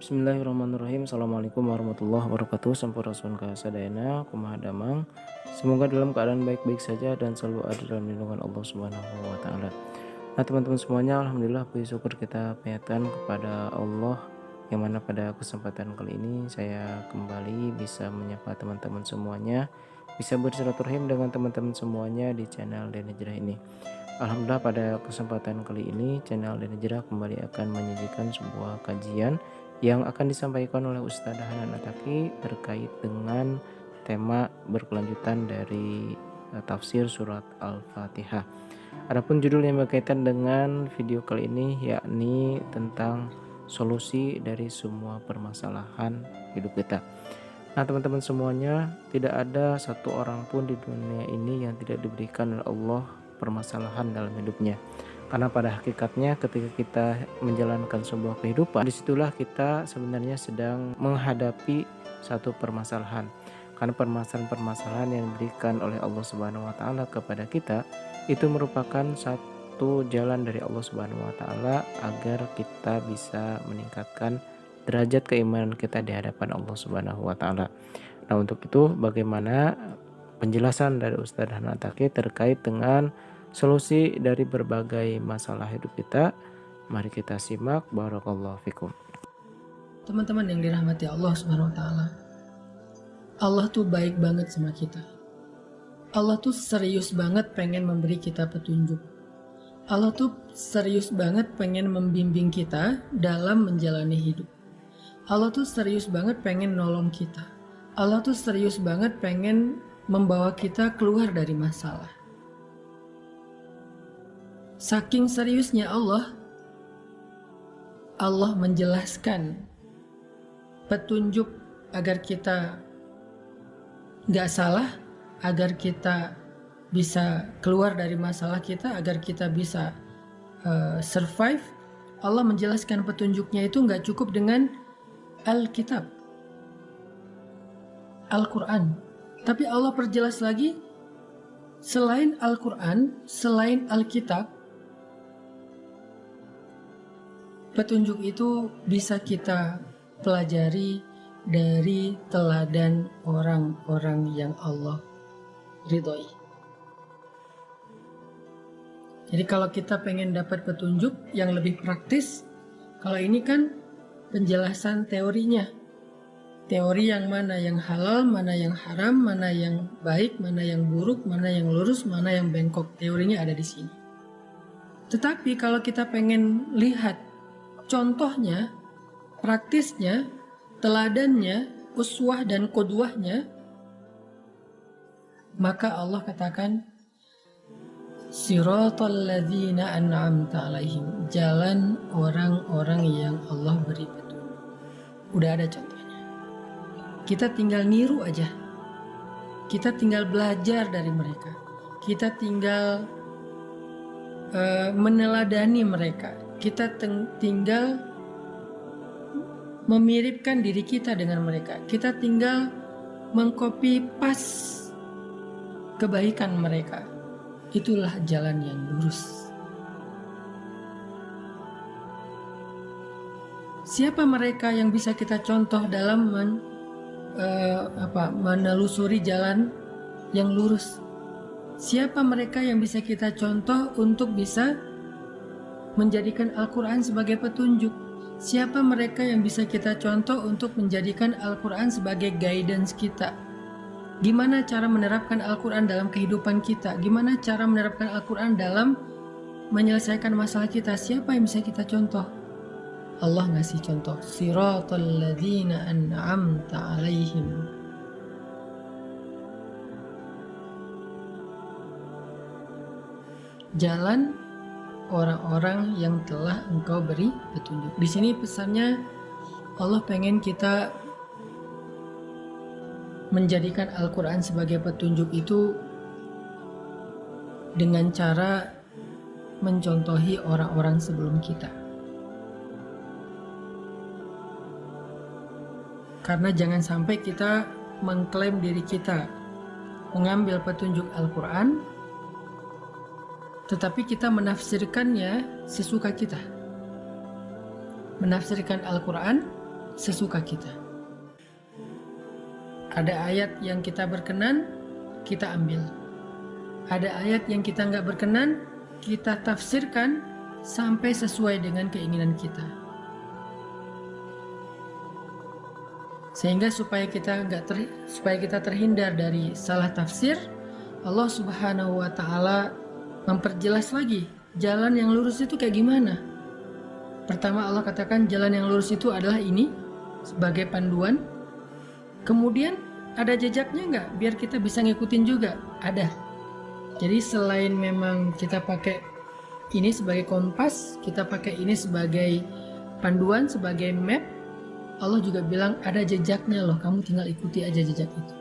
Bismillahirrahmanirrahim. Assalamualaikum warahmatullahi wabarakatuh. Sampurasun kasadayana kumaha damang. Semoga dalam keadaan baik-baik saja dan selalu ada dalam lindungan Allah Subhanahu wa taala. Nah, teman-teman semuanya, alhamdulillah puji syukur kita panjatkan kepada Allah yang mana pada kesempatan kali ini saya kembali bisa menyapa teman-teman semuanya, bisa bersilaturahim dengan teman-teman semuanya di channel Dene Hijrah ini. Alhamdulillah pada kesempatan kali ini channel Dene Hijrah kembali akan menyajikan sebuah kajian yang akan disampaikan oleh Ustadz Hanan Ataki terkait dengan tema berkelanjutan dari tafsir surat Al-Fatihah. Adapun judul yang berkaitan dengan video kali ini yakni tentang solusi dari semua permasalahan hidup kita. Nah, teman-teman semuanya, tidak ada satu orang pun di dunia ini yang tidak diberikan oleh Allah permasalahan dalam hidupnya. Karena pada hakikatnya ketika kita menjalankan sebuah kehidupan, disitulah kita sebenarnya sedang menghadapi satu permasalahan. Karena permasalahan-permasalahan yang diberikan oleh Allah Subhanahu wa taala kepada kita itu merupakan satu jalan dari Allah Subhanahu wa taala agar kita bisa meningkatkan derajat keimanan kita di hadapan Allah Subhanahu wa taala. Nah, untuk itu bagaimana penjelasan dari Ustadz Hanan Ataki terkait dengan solusi dari berbagai masalah hidup kita? Mari kita simak. Barakallahu fikum. Teman-teman yang dirahmati Allah Subhanahu wa taala. Allah tuh baik banget sama kita. Allah tuh serius banget pengen memberi kita petunjuk. Allah tuh serius banget pengen membimbing kita dalam menjalani hidup. Allah tuh serius banget pengen nolong kita. Allah tuh serius banget pengen membawa kita keluar dari masalah. Saking seriusnya Allah menjelaskan petunjuk agar kita gak salah, agar kita bisa keluar dari masalah kita, agar kita bisa survive. Allah menjelaskan petunjuknya itu gak cukup dengan Alkitab, Al-Quran, tapi Allah perjelas lagi, selain Al-Quran, selain Alkitab, petunjuk itu bisa kita pelajari dari teladan orang-orang yang Allah ridhoi. Jadi kalau kita pengen dapat petunjuk yang lebih praktis, kalau ini kan penjelasan teorinya. Teori yang mana yang halal, mana yang haram, mana yang baik, mana yang buruk, mana yang lurus, mana yang bengkok. Teorinya ada di sini. Tetapi kalau kita pengen lihat contohnya, praktisnya, teladannya, uswah dan qudwahnya, maka Allah katakan Siratal ladzina an'amta alaihim, jalan orang-orang yang Allah beri petunjuk. Udah ada contohnya. Kita tinggal niru aja. Kita tinggal belajar dari mereka. Kita tinggal meneladani mereka. Kita tinggal memiripkan diri kita dengan mereka. Kita tinggal mengcopy pas kebaikan mereka. Itulah jalan yang lurus. Siapa mereka yang bisa kita contoh dalam menelusuri jalan yang lurus? Siapa mereka yang bisa kita contoh untuk bisa menjadikan Al-Quran sebagai petunjuk? Siapa mereka yang bisa kita contoh untuk menjadikan Al-Quran sebagai guidance kita? Gimana cara menerapkan Al-Quran dalam kehidupan kita? Gimana cara menerapkan Al-Quran dalam menyelesaikan masalah kita? Siapa yang bisa kita contoh? Allah ngasih contoh. Siratal ladzina an'amta alaihim. Jalan orang-orang yang telah Engkau beri petunjuk. Di sini pesannya Allah pengen kita menjadikan Al-Quran sebagai petunjuk itu dengan cara mencontohi orang-orang sebelum kita. Karena jangan sampai kita mengklaim diri kita mengambil petunjuk Al-Quran, tetapi kita menafsirkannya sesuka kita. Menafsirkan Al-Quran sesuka kita. Ada ayat yang kita berkenan, kita ambil. Ada ayat yang kita nggak berkenan, kita tafsirkan sampai sesuai dengan keinginan kita. Sehingga supaya kita terhindar dari salah tafsir, Allah Subhanahu wa Ta'ala memperjelas lagi jalan yang lurus itu kayak gimana. Pertama Allah katakan jalan yang lurus itu adalah ini sebagai panduan. Kemudian ada jejaknya nggak? Biar kita bisa ngikutin juga. Ada. Jadi selain memang kita pakai ini sebagai kompas, kita pakai ini sebagai panduan, sebagai map, Allah juga bilang ada jejaknya loh, kamu tinggal ikuti aja jejak itu.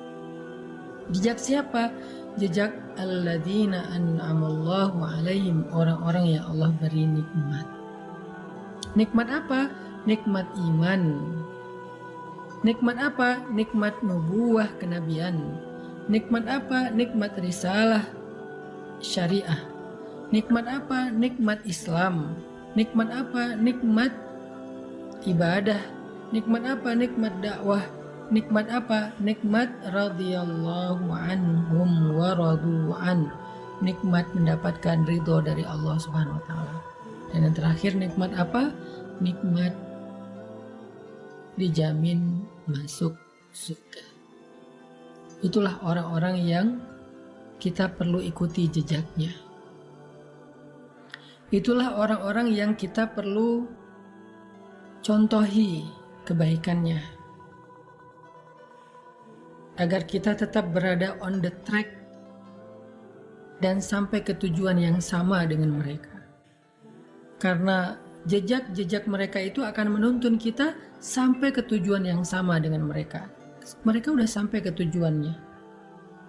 Jejak siapa? Jejak alladzina an'amallahu alaihim, orang-orang yang Allah beri nikmat. Nikmat apa? Nikmat iman. Nikmat apa? Nikmat nubuwah kenabian. Nikmat apa? Nikmat risalah syariah. Nikmat apa? Nikmat Islam. Nikmat apa? Nikmat ibadah. Nikmat apa? Nikmat dakwah. Nikmat apa? Nikmat radhiyallahu anhum wa radu an. Nikmat mendapatkan ridho dari Allah Subhanahu wa taala. Dan yang terakhir nikmat apa? Nikmat dijamin masuk surga. Itulah orang-orang yang kita perlu ikuti jejaknya. Itulah orang-orang yang kita perlu contohi kebaikannya, agar kita tetap berada on the track dan sampai ke tujuan yang sama dengan mereka. Karena jejak-jejak mereka itu akan menuntun kita sampai ke tujuan yang sama dengan mereka. Mereka udah sampai ke tujuannya.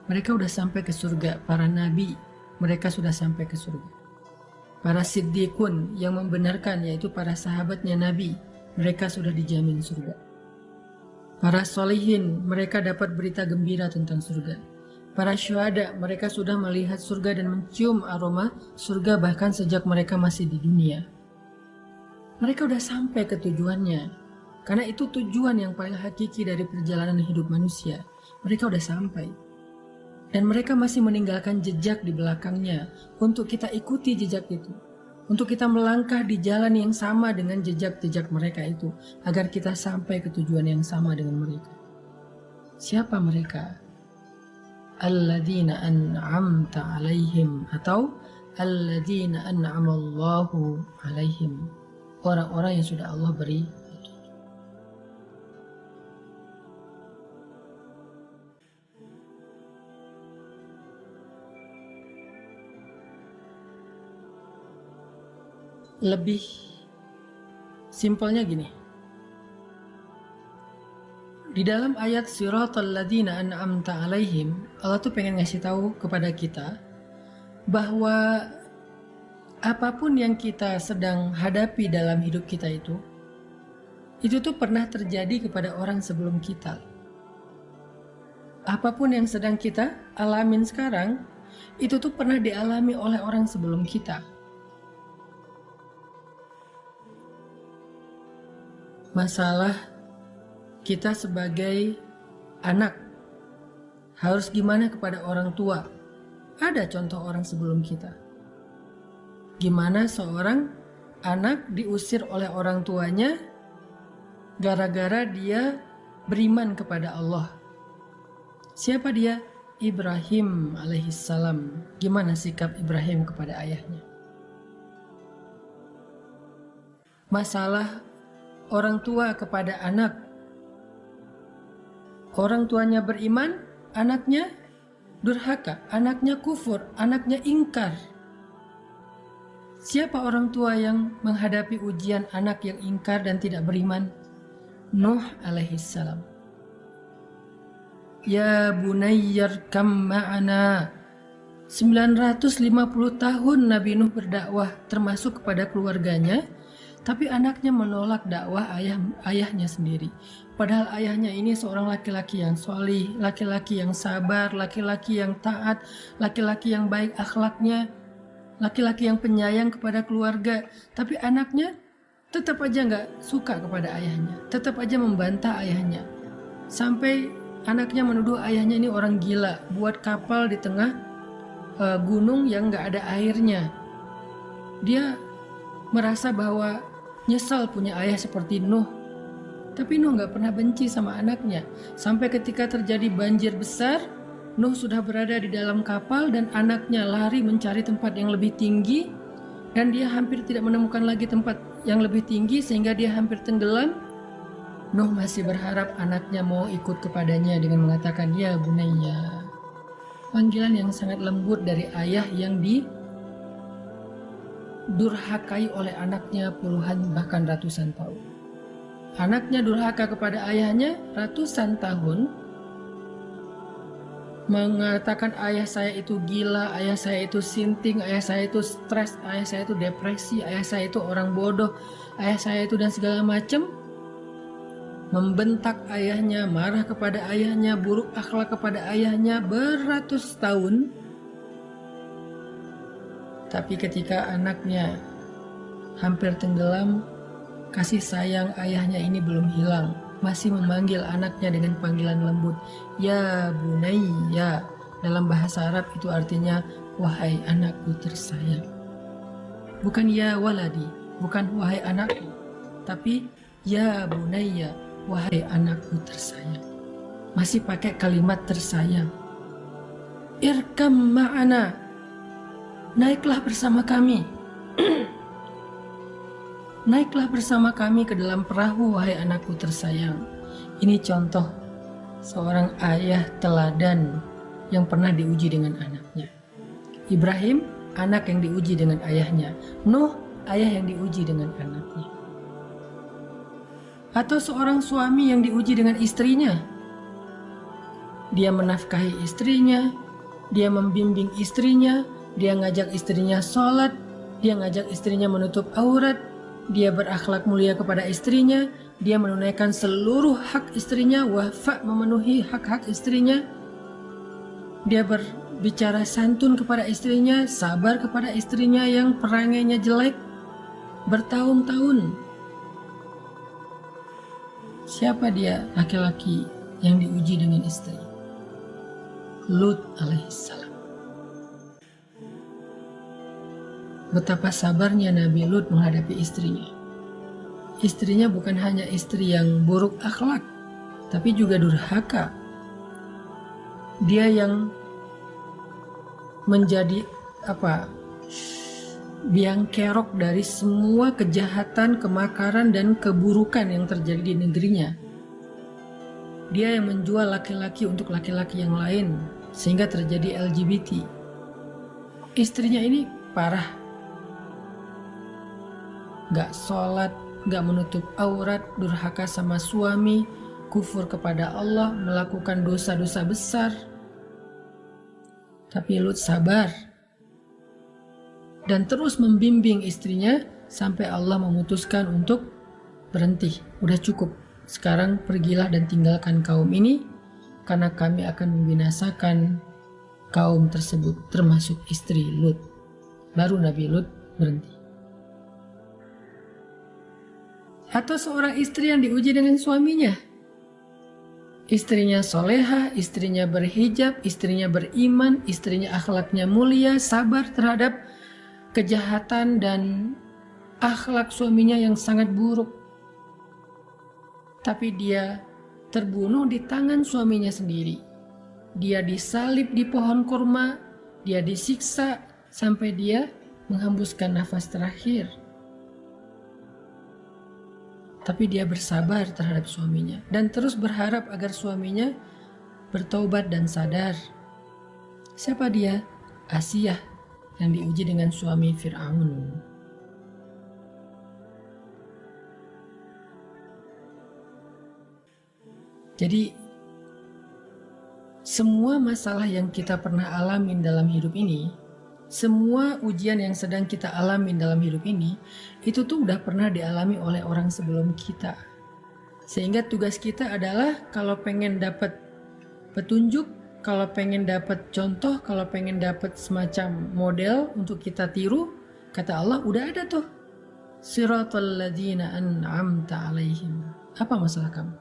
Mereka udah sampai ke surga. Para nabi, mereka sudah sampai ke surga. Para siddiqun yang membenarkan, yaitu para sahabatnya nabi, mereka sudah dijamin surga. Para solihin, mereka dapat berita gembira tentang surga. Para syuhada, mereka sudah melihat surga dan mencium aroma surga bahkan sejak mereka masih di dunia. Mereka udah sampai ke tujuannya. Karena itu tujuan yang paling hakiki dari perjalanan hidup manusia. Mereka udah sampai. Dan mereka masih meninggalkan jejak di belakangnya untuk kita ikuti jejak itu. Untuk kita melangkah di jalan yang sama dengan jejak-jejak mereka itu, agar kita sampai ke tujuan yang sama dengan mereka. Siapa mereka? Alladzina an'amta alaihim, atau alladzina an'amallahu alaihim. Orang-orang yang sudah Allah beri. Lebih simpelnya gini. Di dalam ayat siratal ladzina an'amta alaihim, Allah tuh pengen ngasih tahu kepada kita bahwa apapun yang kita sedang hadapi dalam hidup kita itu tuh pernah terjadi kepada orang sebelum kita. Apapun yang sedang kita alamin sekarang, itu tuh pernah dialami oleh orang sebelum kita. Masalah kita sebagai anak harus gimana kepada orang tua. Ada contoh orang sebelum kita. Gimana seorang anak diusir oleh orang tuanya gara-gara dia beriman kepada Allah. Siapa dia? Ibrahim alaihissalam. Gimana sikap Ibrahim kepada ayahnya? Masalah orang tua kepada anak. Orang tuanya beriman, anaknya durhaka, anaknya kufur, anaknya ingkar. Siapa orang tua yang menghadapi ujian anak yang ingkar dan tidak beriman? Nuh alaihissalam. Ya bunayyar kam ma'ana. 950 tahun Nabi Nuh berdakwah termasuk kepada keluarganya. Tapi anaknya menolak dakwah ayahnya sendiri. Padahal ayahnya ini seorang laki-laki yang solih, laki-laki yang sabar, laki-laki yang taat, laki-laki yang baik akhlaknya, laki-laki yang penyayang kepada keluarga. Tapi anaknya tetap aja nggak suka kepada ayahnya, tetap aja membantah ayahnya. Sampai anaknya menuduh ayahnya ini orang gila, buat kapal di tengah gunung yang nggak ada airnya. Dia merasa bahwa nyesal punya ayah seperti Nuh. Tapi Nuh nggak pernah benci sama anaknya. Sampai ketika terjadi banjir besar, Nuh sudah berada di dalam kapal dan anaknya lari mencari tempat yang lebih tinggi. Dan dia hampir tidak menemukan lagi tempat yang lebih tinggi sehingga dia hampir tenggelam. Nuh masih berharap anaknya mau ikut kepadanya dengan mengatakan, "Ya bunayya." Panggilan yang sangat lembut dari ayah yang didurhakai oleh anaknya puluhan bahkan ratusan tahun. Anaknya durhaka kepada ayahnya ratusan tahun, mengatakan ayah saya itu gila, ayah saya itu sinting, ayah saya itu stres, ayah saya itu depresi, ayah saya itu orang bodoh, ayah saya itu dan segala macam. Membentak ayahnya, marah kepada ayahnya, buruk akhlak kepada ayahnya beratus tahun. Tapi ketika anaknya hampir tenggelam, kasih sayang ayahnya ini belum hilang. Masih memanggil anaknya dengan panggilan lembut, "Ya bunayya." Dalam bahasa Arab itu artinya, "Wahai anakku tersayang." Bukan "ya waladi", bukan "wahai anakku", tapi "ya bunayya", "wahai anakku tersayang." Masih pakai kalimat tersayang. "Irkam ma'ana", naiklah bersama kami. Naiklah bersama kami ke dalam perahu, wahai anakku tersayang. Ini contoh seorang ayah teladan yang pernah diuji dengan anaknya. Ibrahim, anak yang diuji dengan ayahnya. Nuh, ayah yang diuji dengan anaknya. Atau seorang suami yang diuji dengan istrinya. Dia menafkahi istrinya, dia membimbing istrinya, dia ngajak istrinya sholat, dia ngajak istrinya menutup aurat, dia berakhlak mulia kepada istrinya, dia menunaikan seluruh hak istrinya, wafa memenuhi hak-hak istrinya. Dia berbicara santun kepada istrinya, sabar kepada istrinya yang perangainya jelek bertahun-tahun. Siapa dia laki-laki yang diuji dengan istri? Lut alaihissalam. Betapa sabarnya Nabi Lut menghadapi istrinya. Istrinya bukan hanya istri yang buruk akhlak, tapi juga durhaka. Dia yang menjadi biang kerok dari semua kejahatan, kemakaran, dan keburukan yang terjadi di negerinya. Dia yang menjual laki-laki untuk laki-laki yang lain, sehingga terjadi LGBT. Istrinya ini parah. Gak sholat, gak menutup aurat, durhaka sama suami, kufur kepada Allah, melakukan dosa-dosa besar. Tapi Lut sabar dan terus membimbing istrinya sampai Allah memutuskan untuk berhenti. Udah cukup, sekarang pergilah dan tinggalkan kaum ini, karena kami akan membinasakan kaum tersebut, termasuk istri Lut. Baru Nabi Lut berhenti. Atau seorang istri yang diuji dengan suaminya. Istrinya soleha, istrinya berhijab, istrinya beriman, istrinya akhlaknya mulia, sabar terhadap kejahatan dan akhlak suaminya yang sangat buruk. Tapi dia terbunuh di tangan suaminya sendiri. Dia disalib di pohon kurma, dia disiksa sampai dia menghembuskan nafas terakhir. Tapi dia bersabar terhadap suaminya dan terus berharap agar suaminya bertaubat dan sadar. Siapa dia? Asiyah yang diuji dengan suami Fir'aun. Jadi semua masalah yang kita pernah alamin dalam hidup ini, semua ujian yang sedang kita alami dalam hidup ini, itu tuh udah pernah dialami oleh orang sebelum kita. Sehingga tugas kita adalah kalau pengen dapat petunjuk, kalau pengen dapat contoh, kalau pengen dapat semacam model untuk kita tiru, kata Allah udah ada tuh. Siratal ladzina an'amta alaihim. Apa masalah kamu?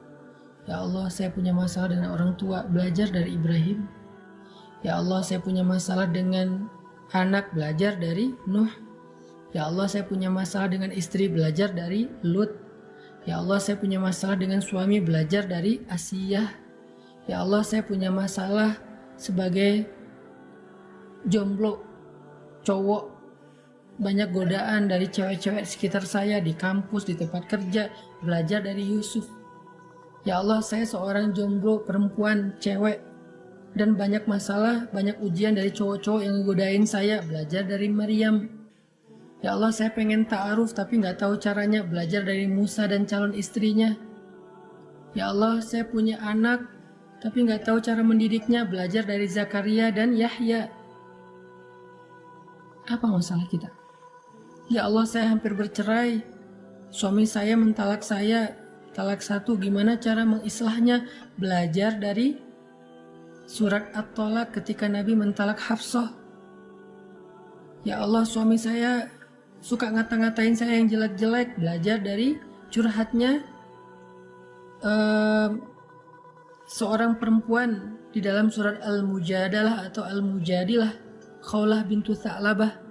Ya Allah, saya punya masalah dengan orang tua, belajar dari Ibrahim. Ya Allah, saya punya masalah dengan anak, belajar dari Nuh. Ya Allah, saya punya masalah dengan istri, belajar dari Lut. Ya Allah, saya punya masalah dengan suami, belajar dari Asiyah. Ya Allah, saya punya masalah sebagai jomblo, cowok, banyak godaan dari cewek-cewek sekitar saya di kampus, di tempat kerja, belajar dari Yusuf. Ya Allah, saya seorang jomblo perempuan, cewek, dan banyak masalah, banyak ujian dari cowok-cowok yang godain saya, belajar dari Maryam. Ya Allah, saya pengen ta'aruf tapi nggak tahu caranya, belajar dari Musa dan calon istrinya. Ya Allah, saya punya anak tapi nggak tahu cara mendidiknya, belajar dari Zakaria dan Yahya. Apa masalah kita? Ya Allah, saya hampir bercerai. Suami saya mentalak saya, talak 1, gimana cara mengislahnya? Belajar dari surat At-Tolak ketika Nabi mentalak Hafsah. Ya Allah, suami saya suka ngata-ngatain saya yang jelek-jelek, belajar dari curhatnya seorang perempuan di dalam surat Al-Mujadalah atau Al-Mujadilah, Khawlah bintu Tha'labah.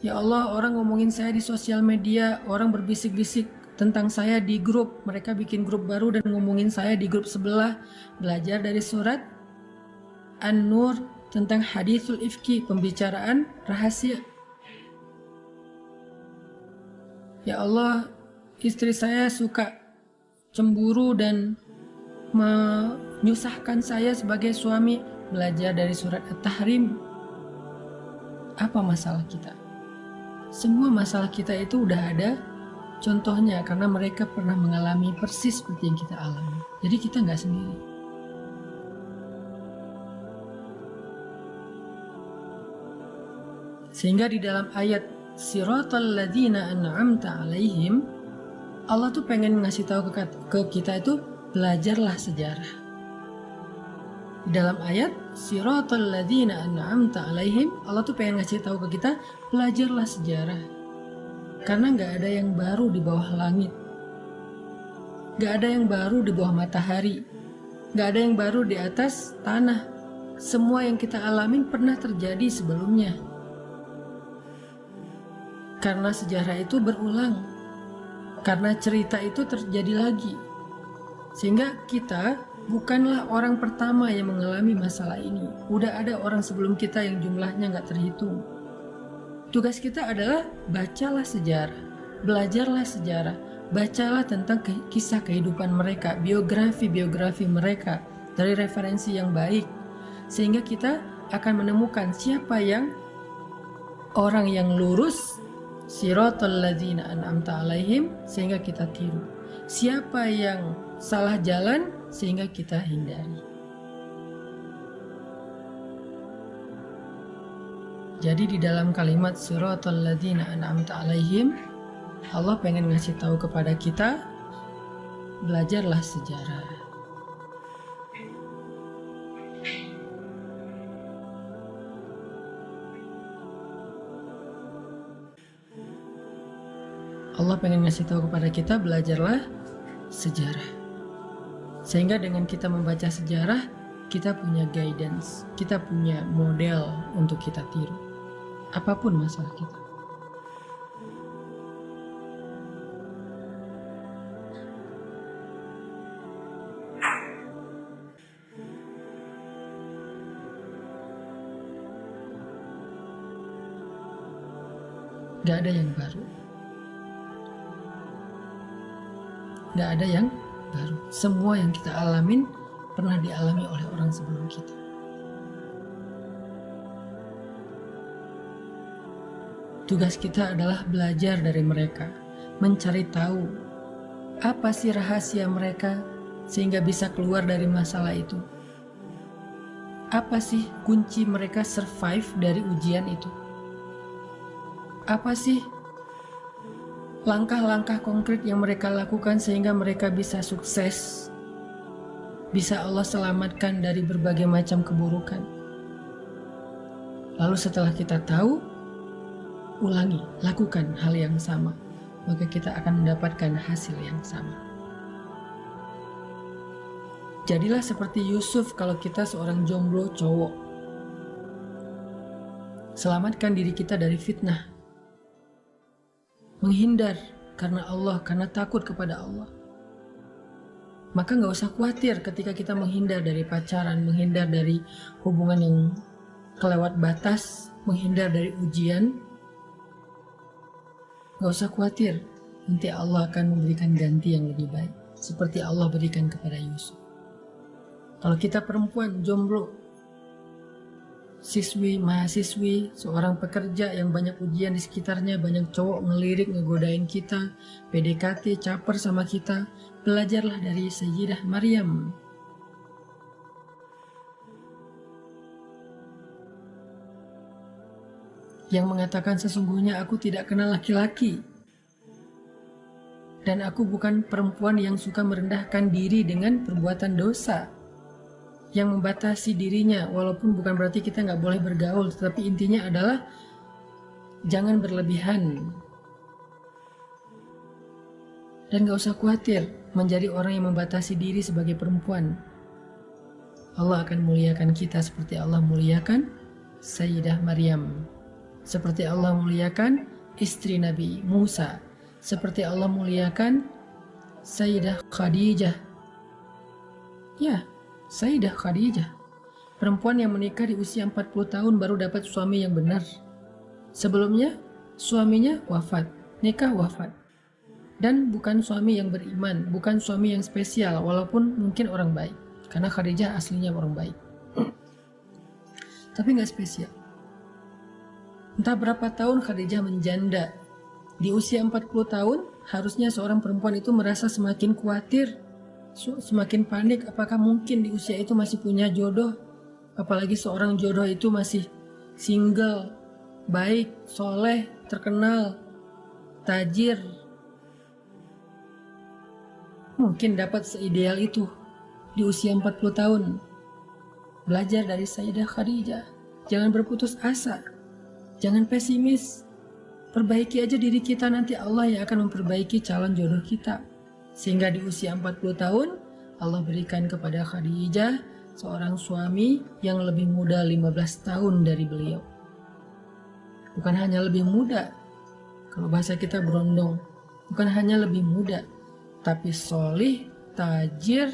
Ya Allah, orang ngomongin saya di sosial media, orang berbisik-bisik tentang saya di grup, mereka bikin grup baru dan ngomongin saya di grup sebelah, belajar dari surat An-Nur tentang hadithul ifki, pembicaraan rahasia. Ya Allah, istri saya suka cemburu dan menyusahkan saya sebagai suami, belajar dari surat At-Tahrim. Apa masalah kita? Semua masalah kita itu udah ada contohnya karena mereka pernah mengalami persis seperti yang kita alami. Jadi kita nggak sendiri. Sehingga di dalam ayat Siratal ladzina an'amta alaihim, Allah tuh pengen ngasih tahu ke kita itu belajarlah sejarah. Di dalam ayat Siratal ladzina an'amta alaihim, Allah tuh pengen ngasih tahu ke kita belajarlah sejarah. Karena nggak ada yang baru di bawah langit, nggak ada yang baru di bawah matahari, nggak ada yang baru di atas tanah. Semua yang kita alamin pernah terjadi sebelumnya. Karena sejarah itu berulang, karena cerita itu terjadi lagi, sehingga kita bukanlah orang pertama yang mengalami masalah ini. Udah ada orang sebelum kita yang jumlahnya nggak terhitung. Tugas kita adalah bacalah sejarah, belajarlah sejarah, bacalah tentang kisah kehidupan mereka, biografi mereka dari referensi yang baik, sehingga kita akan menemukan siapa yang orang yang lurus, Siratal ladzina an'amta alaihim, sehingga kita tiru. Siapa yang salah jalan, sehingga kita hindari. Jadi di dalam kalimat Siratal ladzina an'amta alaihim, Allah pengen ngasih tahu kepada kita, belajarlah sejarah. Allah pengen ngasih tahu kepada kita, belajarlah sejarah. Sehingga dengan kita membaca sejarah, kita punya guidance, kita punya model untuk kita tiru. Apapun masalah kita. Gak ada yang baru. Gak ada yang baru. Semua yang kita alamin pernah dialami oleh orang sebelum kita. Tugas kita adalah belajar dari mereka, mencari tahu apa sih rahasia mereka sehingga bisa keluar dari masalah itu. Apa sih kunci mereka survive dari ujian itu? Apa sih langkah-langkah konkret yang mereka lakukan sehingga mereka bisa sukses, bisa Allah selamatkan dari berbagai macam keburukan. Lalu setelah kita tahu, ulangi, lakukan hal yang sama, maka kita akan mendapatkan hasil yang sama. Jadilah seperti Yusuf kalau kita seorang jomblo cowok. Selamatkan diri kita dari fitnah. Menghindar karena Allah, karena takut kepada Allah. Maka nggak usah khawatir ketika kita menghindar dari pacaran, menghindar dari hubungan yang kelewat batas, menghindar dari ujian. Nggak usah khawatir, nanti Allah akan memberikan ganti yang lebih baik, seperti Allah berikan kepada Yusuf. Kalau kita perempuan jomblo, siswi, mahasiswi, seorang pekerja yang banyak ujian di sekitarnya, banyak cowok ngelirik, ngegodain kita, PDKT, caper sama kita, belajarlah dari Sayyidah Maryam. Yang mengatakan sesungguhnya aku tidak kenal laki-laki. Dan aku bukan perempuan yang suka merendahkan diri dengan perbuatan dosa. Yang membatasi dirinya, walaupun bukan berarti kita nggak boleh bergaul, tetapi intinya adalah jangan berlebihan. Dan nggak usah khawatir menjadi orang yang membatasi diri sebagai perempuan. Allah akan muliakan kita seperti Allah muliakan Sayyidah Maryam, seperti Allah muliakan istri Nabi Musa, seperti Allah muliakan Sayyidah Khadijah. Ya, Sayyidah Khadijah, perempuan yang menikah di usia 40 tahun baru dapat suami yang benar. Sebelumnya, suaminya wafat, nikah wafat. Dan bukan suami yang beriman, bukan suami yang spesial, walaupun mungkin orang baik. Karena Khadijah aslinya orang baik. Tapi nggak spesial. Entah berapa tahun Khadijah menjanda. Di usia 40 tahun, harusnya seorang perempuan itu merasa semakin khawatir, semakin panik, apakah mungkin di usia itu masih punya jodoh, apalagi seorang jodoh itu masih single, baik, soleh, terkenal, tajir, mungkin dapat seideal itu di usia 40 tahun. Belajar dari Sayyidah Khadijah, jangan berputus asa, jangan pesimis, perbaiki aja diri kita, nanti Allah yang akan memperbaiki calon jodoh kita. Sehingga di usia 40 tahun, Allah berikan kepada Khadijah seorang suami yang lebih muda 15 tahun dari beliau. Bukan hanya lebih muda, kalau bahasa kita berondong, bukan hanya lebih muda, tapi solih, tajir,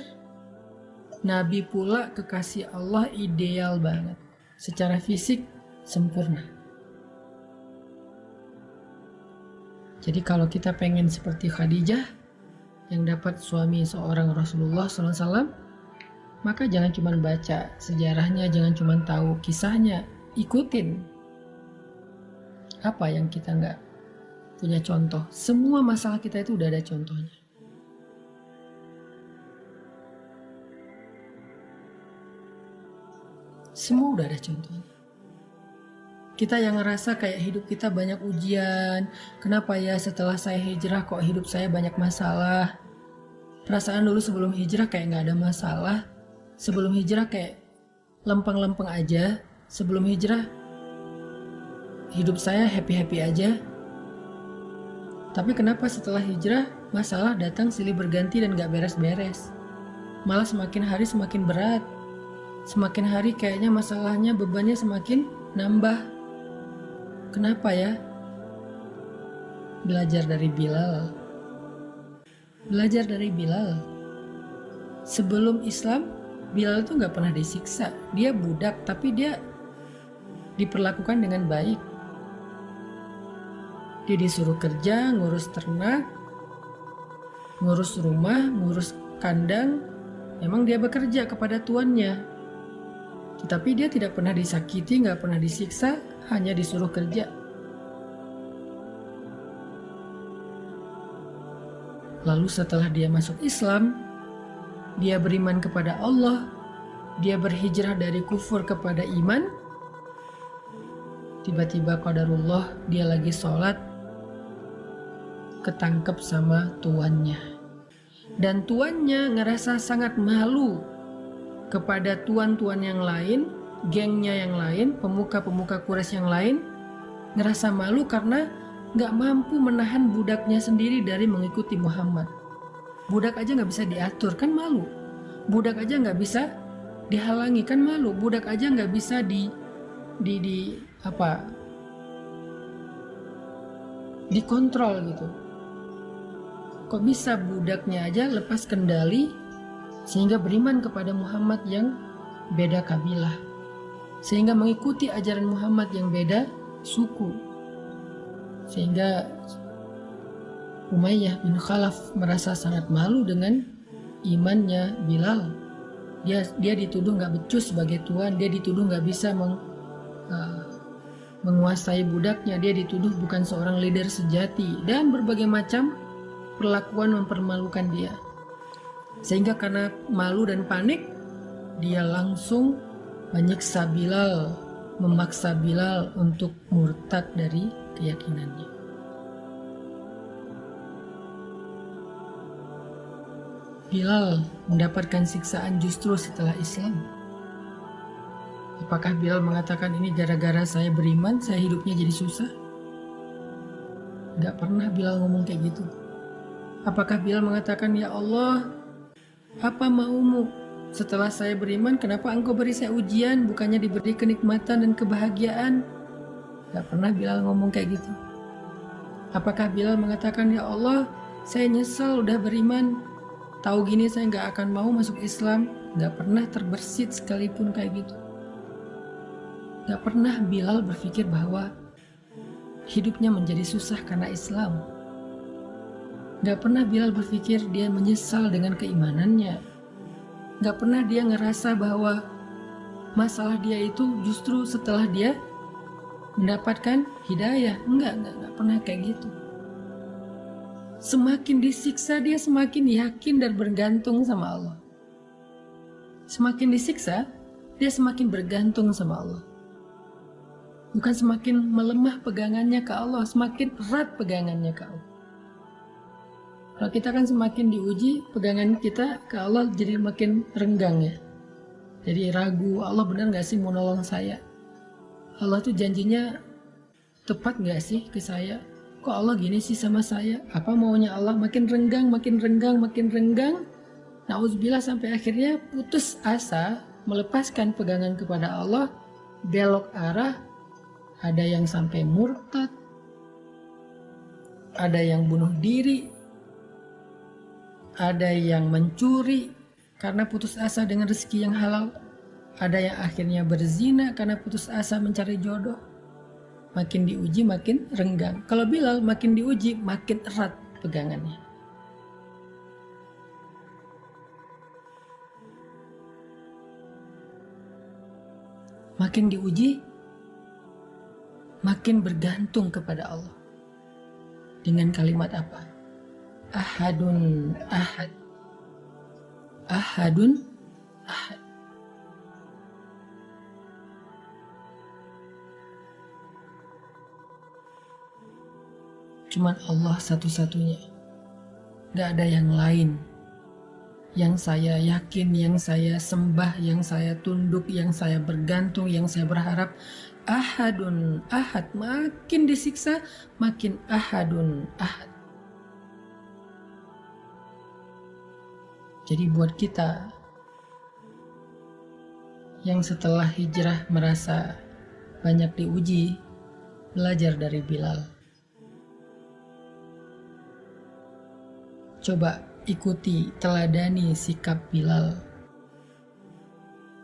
Nabi pula kekasih Allah, ideal banget. Secara fisik, sempurna. Jadi kalau kita pengen seperti Khadijah, yang dapat suami seorang Rasulullah SAW, maka jangan cuma baca sejarahnya, jangan cuma tahu kisahnya, ikutin. Apa yang kita nggak punya contoh? Semua masalah kita itu udah ada contohnya. Semua udah ada contohnya. Kita yang ngerasa kayak hidup kita banyak ujian, kenapa ya setelah saya hijrah kok hidup saya banyak masalah? Perasaan dulu sebelum hijrah kayak nggak ada masalah, sebelum hijrah kayak lempeng-lempeng aja, sebelum hijrah hidup saya happy-happy aja. Tapi kenapa setelah hijrah masalah datang silih berganti dan nggak beres-beres? Malah semakin hari semakin berat, semakin hari kayaknya masalahnya, bebannya semakin nambah. Kenapa ya? Belajar dari Bilal. Belajar dari Bilal. Sebelum Islam, Bilal itu nggak pernah disiksa. Dia budak, tapi dia diperlakukan dengan baik. Dia disuruh kerja, ngurus ternak, ngurus rumah, ngurus kandang. Memang dia bekerja kepada tuannya. Tetapi dia tidak pernah disakiti, nggak pernah disiksa, hanya disuruh kerja. Lalu setelah dia masuk Islam, dia beriman kepada Allah, dia berhijrah dari kufur kepada iman. Tiba-tiba qadarullah, dia lagi sholat, ketangkep sama tuannya. Dan tuannya ngerasa sangat malu kepada tuan-tuan yang lain, gengnya yang lain, pemuka-pemuka Quraisy yang lain, ngerasa malu karena nggak mampu menahan budaknya sendiri dari mengikuti Muhammad. Budak aja nggak bisa diatur, kan malu. Budak aja nggak bisa dihalangi, kan malu. Budak aja nggak bisa dikontrol gitu. Kok bisa budaknya aja lepas kendali sehingga beriman kepada Muhammad yang beda kabilah, sehingga mengikuti ajaran Muhammad yang beda suku, sehingga Umayyah bin Khalaf merasa sangat malu dengan imannya Bilal. Dia dituduh nggak becus sebagai tuan, dia dituduh nggak bisa menguasai budaknya, dia dituduh bukan seorang leader sejati, dan berbagai macam perlakuan mempermalukan dia. Sehingga karena malu dan panik, dia langsung menyiksa Bilal, memaksa Bilal untuk murtad dari keyakinannya. Bilal mendapatkan siksaan justru setelah Islam. Apakah Bilal mengatakan ini gara-gara saya beriman, saya hidupnya jadi susah? Gak pernah Bilal ngomong kayak gitu. Apakah Bilal mengatakan, ya Allah, apa maumu? Setelah saya beriman, kenapa engkau beri saya ujian, bukannya diberi kenikmatan dan kebahagiaan? Gak pernah Bilal ngomong kayak gitu. Apakah Bilal mengatakan, ya Allah, saya nyesal udah beriman, tahu gini saya gak akan mau masuk Islam? Gak pernah terbersit sekalipun kayak gitu. Gak pernah Bilal berpikir bahwa hidupnya menjadi susah karena Islam. Gak pernah Bilal berpikir dia menyesal dengan keimanannya. Gak pernah dia ngerasa bahwa masalah dia itu justru setelah dia mendapatkan hidayah. Enggak pernah kayak gitu. Semakin disiksa dia semakin yakin dan bergantung sama Allah. Semakin disiksa dia semakin bergantung sama Allah. Bukan semakin melemah pegangannya ke Allah, semakin erat pegangannya ke Allah. Kalau kita kan semakin diuji, pegangan kita ke Allah jadi makin renggang ya. Jadi ragu, Allah benar gak sih mau nolong saya? Allah tuh janjinya tepat gak sih ke saya? Kok Allah gini sih sama saya? Apa maunya Allah? Makin renggang, makin renggang, makin renggang. Nauzubillah sampai akhirnya putus asa, melepaskan pegangan kepada Allah, belok arah, ada yang sampai murtad, ada yang bunuh diri, ada yang mencuri karena putus asa dengan rezeki yang halal, ada yang akhirnya berzina karena putus asa mencari jodoh. Makin diuji makin renggang. Kalau Bilal makin diuji makin erat pegangannya. Makin diuji makin bergantung kepada Allah. Dengan kalimat apa? Ahadun ahad. Ahadun ahad. Cuman Allah satu-satunya. Gak ada yang lain. Yang saya yakin, yang saya sembah, yang saya tunduk, yang saya bergantung, yang saya berharap. Ahadun ahad. Makin disiksa, makin ahadun ahad. Jadi buat kita yang setelah hijrah merasa banyak diuji, belajar dari Bilal. Coba ikuti, teladani sikap Bilal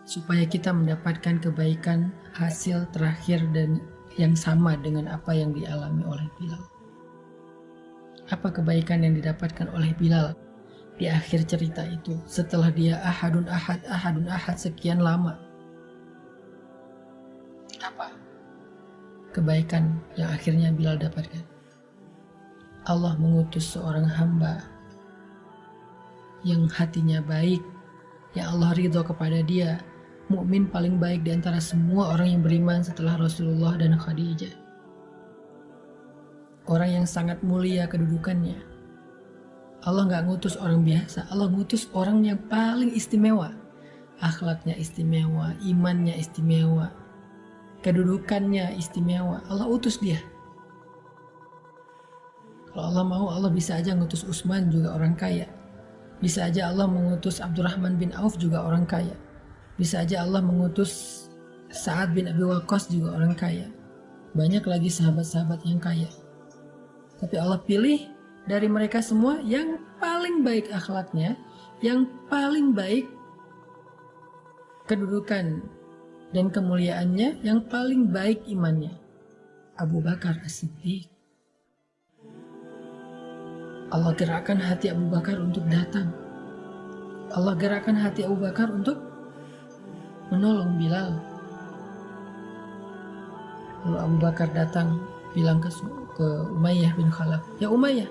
supaya kita mendapatkan kebaikan hasil terakhir dan yang sama dengan apa yang dialami oleh Bilal. Apa kebaikan yang didapatkan oleh Bilal di akhir cerita itu setelah dia ahadun ahad sekian lama? Apa kebaikan yang akhirnya Bilal dapatkan? Allah mengutus seorang hamba yang hatinya baik, yang Allah ridho kepada dia, mukmin paling baik di antara semua orang yang beriman setelah Rasulullah dan Khadijah. Orang yang sangat mulia kedudukannya. Allah gak ngutus orang biasa, Allah ngutus orang yang paling istimewa. Akhlaknya istimewa, imannya istimewa, kedudukannya istimewa. Allah utus dia. Kalau Allah mau, Allah bisa aja ngutus Utsman juga orang kaya. Bisa aja Allah mengutus Abdurrahman bin Auf juga orang kaya. Bisa aja Allah mengutus Sa'ad bin Abi Waqqas juga orang kaya. Banyak lagi sahabat-sahabat yang kaya. Tapi Allah pilih dari mereka semua yang paling baik akhlaknya, yang paling baik kedudukan dan kemuliaannya, yang paling baik imannya. Abu Bakar As-Siddiq. Allah gerakkan hati Abu Bakar untuk datang. Allah gerakkan hati Abu Bakar untuk menolong Bilal. Lalu Abu Bakar datang bilang ke Umayyah bin Khalaf, "Ya Umayyah,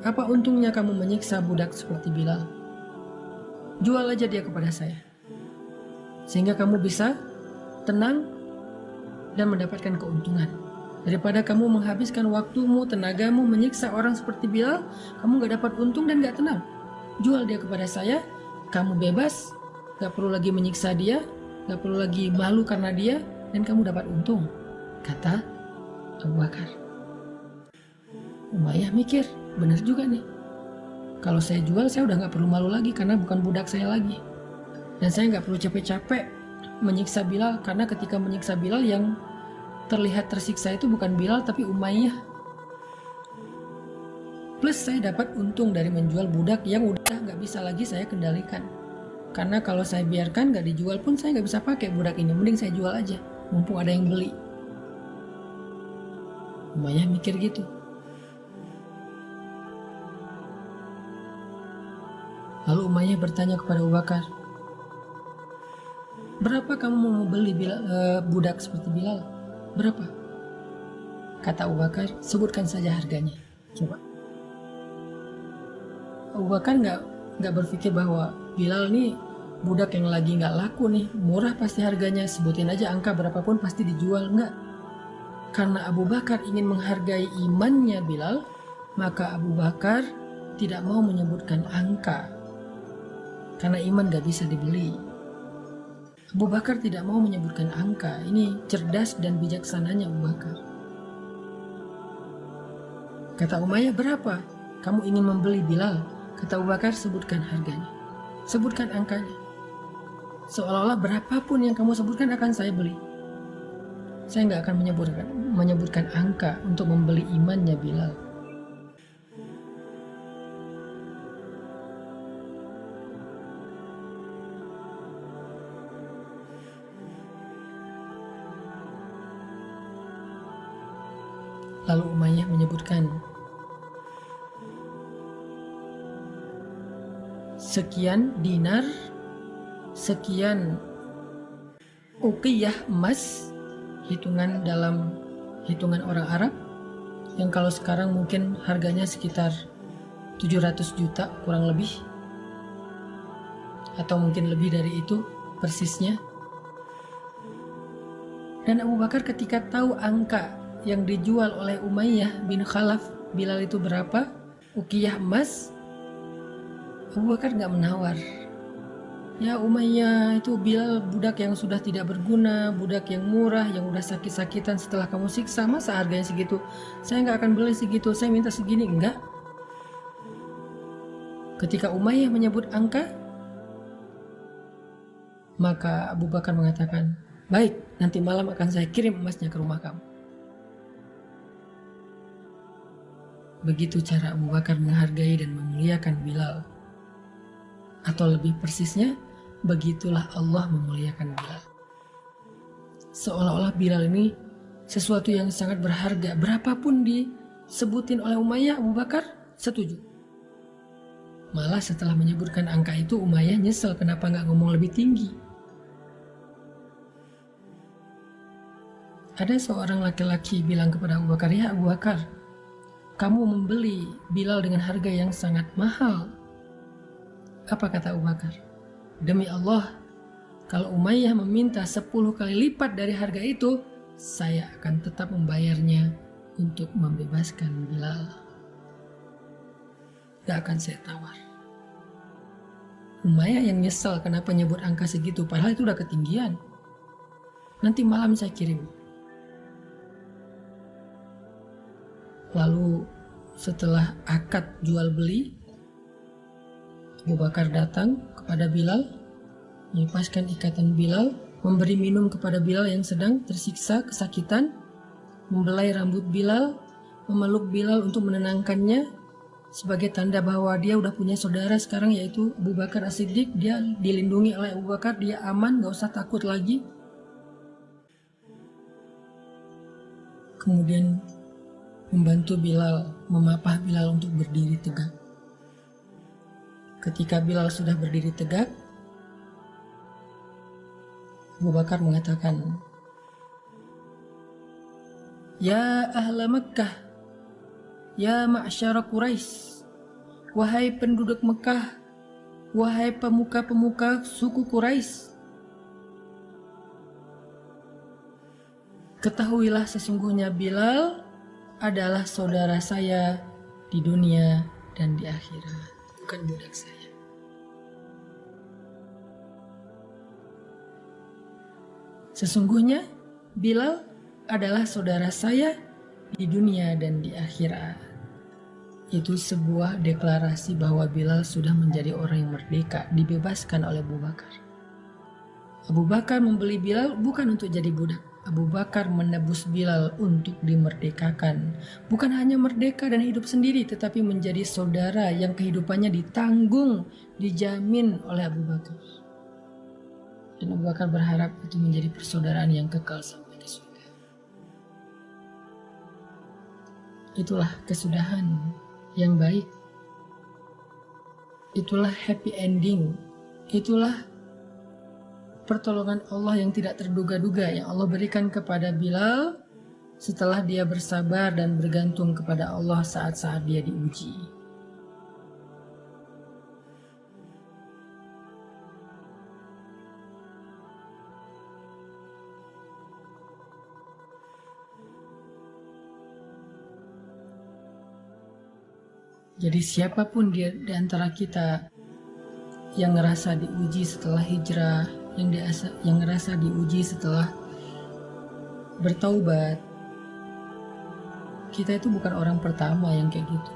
apa untungnya kamu menyiksa budak seperti Bilal? Jual aja dia kepada saya, sehingga kamu bisa tenang dan mendapatkan keuntungan. Daripada kamu menghabiskan waktumu, tenagamu menyiksa orang seperti Bilal, kamu gak dapat untung dan gak tenang. Jual dia kepada saya, kamu bebas, gak perlu lagi menyiksa dia, gak perlu lagi malu karena dia, dan kamu dapat untung," kata Abu Bakar. Umayyah mikir, bener juga nih. Kalau saya jual, saya udah gak perlu malu lagi karena bukan budak saya lagi. Dan saya gak perlu capek-capek menyiksa Bilal, karena ketika menyiksa Bilal yang terlihat tersiksa itu bukan Bilal tapi Umayyah. Plus saya dapat untung dari menjual budak yang udah gak bisa lagi saya kendalikan. Karena kalau saya biarkan gak dijual pun saya gak bisa pakai budak ini, mending saya jual aja, mumpung ada yang beli. Umayyah mikir gitu. Lalu Umayyah bertanya kepada Abu Bakar, "Berapa kamu mau beli budak seperti Bilal? Berapa?" Kata Abu Bakar, "Sebutkan saja harganya." Coba. Abu Bakar nggak berpikir bahwa Bilal nih budak yang lagi nggak laku nih, murah pasti harganya, sebutin aja angka berapapun pasti dijual. Nggak. Karena Abu Bakar ingin menghargai imannya Bilal, maka Abu Bakar tidak mau menyebutkan angka. Karena iman nggak bisa dibeli. Abu Bakar tidak mau menyebutkan angka. Ini cerdas dan bijaksananya Abu Bakar. Kata Umayyah, "Berapa kamu ingin membeli Bilal?" Kata Abu Bakar, "Sebutkan harganya. Sebutkan angkanya. Seolah-olah berapapun yang kamu sebutkan akan saya beli. Saya nggak akan menyebutkan angka untuk membeli imannya Bilal." Lalu Umayyah menyebutkan sekian dinar, sekian uqiyah emas, hitungan dalam hitungan orang Arab, yang kalau sekarang mungkin harganya sekitar 700 juta kurang lebih, atau mungkin lebih dari itu persisnya. Dan Abu Bakar ketika tahu angka yang dijual oleh Umayyah bin Khalaf Bilal itu berapa, uqiyah emas, Abu Bakar nggak menawar. "Ya Umayyah, itu Bilal budak yang sudah tidak berguna, budak yang murah, yang udah sakit-sakitan setelah kamu siksa, masa harganya segitu? Saya nggak akan beli segitu, saya minta segini." Enggak. Ketika Umayyah menyebut angka, maka Abu Bakar mengatakan, "Baik, nanti malam akan saya kirim emasnya ke rumah kamu." Begitu cara Abu Bakar menghargai dan memuliakan Bilal. Atau lebih persisnya, begitulah Allah memuliakan Bilal. Seolah-olah Bilal ini sesuatu yang sangat berharga. Berapapun disebutin oleh Umayyah, Abu Bakar setuju. Malah setelah menyebutkan angka itu, Umayyah nyesel kenapa nggak ngomong lebih tinggi. Ada seorang laki-laki bilang kepada Abu Bakar, "Ya Abu Bakar, kamu membeli Bilal dengan harga yang sangat mahal." Apa kata Abu Bakar? "Demi Allah, kalau Umayyah meminta 10 kali lipat dari harga itu, saya akan tetap membayarnya untuk membebaskan Bilal. Gak akan saya tawar." Umayyah yang nyesel kenapa nyebut angka segitu, padahal itu udah ketinggian. nanti malam saya kirim. Lalu setelah akad jual beli, Abu Bakar datang kepada Bilal, melepaskan ikatan Bilal, memberi minum kepada Bilal yang sedang tersiksa kesakitan, membelai rambut Bilal, memeluk Bilal untuk menenangkannya sebagai tanda bahwa dia udah punya saudara sekarang, yaitu Abu Bakar As-Siddiq. Dia dilindungi oleh Abu Bakar, dia aman, gak usah takut lagi. Kemudian membantu Bilal, memapah Bilal untuk berdiri tegak. Ketika Bilal sudah berdiri tegak, Abu Bakar mengatakan, "Ya ahla Makkah, ya ma'syara Quraisy, wahai penduduk Mekah, wahai pemuka-pemuka suku Quraisy, ketahuilah sesungguhnya Bilal adalah saudara saya di dunia dan di akhirat, bukan budak saya." Sesungguhnya Bilal adalah saudara saya di dunia dan di akhirat. Itu sebuah deklarasi bahwa Bilal sudah menjadi orang yang merdeka, dibebaskan oleh Abu Bakar. Abu Bakar membeli Bilal bukan untuk jadi budak. Abu Bakar menebus Bilal untuk dimerdekakan. Bukan hanya merdeka dan hidup sendiri, tetapi menjadi saudara yang kehidupannya ditanggung, dijamin oleh Abu Bakar. Dan Abu Bakar berharap itu menjadi persaudaraan yang kekal sampai ke surga. Itulah kesudahan yang baik. Itulah happy ending. Itulah pertolongan Allah yang tidak terduga-duga yang Allah berikan kepada Bilal setelah dia bersabar dan bergantung kepada Allah saat-saat dia diuji. Jadi siapapun di antara kita yang ngerasa diuji setelah hijrah, yang ngerasa diuji setelah bertaubat, kita itu bukan orang pertama yang kayak gitu.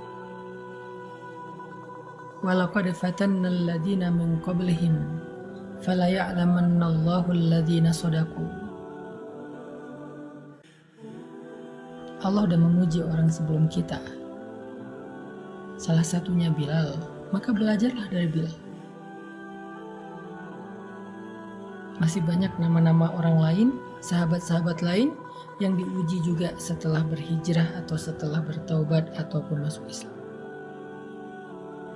Walaqad fatanna alladhina min qablihim fala ya'lamanna Allahu alladhina shadaqu. Allah udah menguji orang sebelum kita. Salah satunya Bilal, maka belajarlah dari Bilal. Masih banyak nama-nama orang lain, sahabat-sahabat lain yang diuji juga setelah berhijrah atau setelah bertaubat ataupun masuk Islam.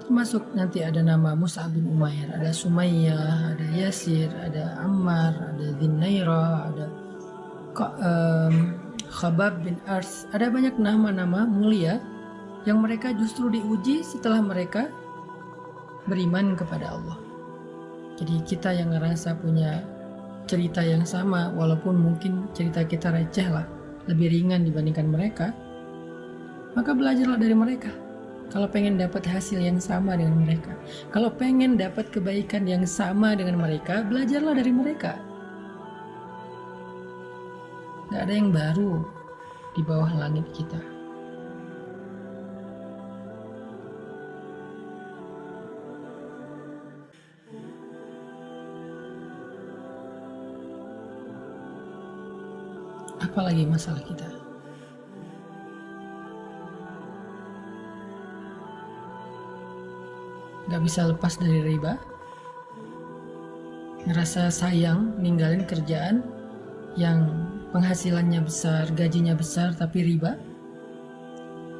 Termasuk nanti ada nama Mus'ab bin Umair, ada Sumayyah, ada Yasir, ada Ammar, ada Dhinnaira, ada Khabab bin Ars. Ada banyak nama-nama mulia yang mereka justru diuji setelah mereka beriman kepada Allah. Jadi kita yang ngerasa punya cerita yang sama, walaupun mungkin cerita kita receh lah, lebih ringan dibandingkan mereka, maka belajarlah dari mereka. Kalau pengen dapat hasil yang sama dengan mereka, kalau pengen dapat kebaikan yang sama dengan mereka, belajarlah dari mereka. Gak ada yang baru di bawah langit kita. Apalagi masalah kita? Gak bisa lepas dari riba. Ngerasa sayang ninggalin kerjaan yang penghasilannya besar, gajinya besar, tapi riba.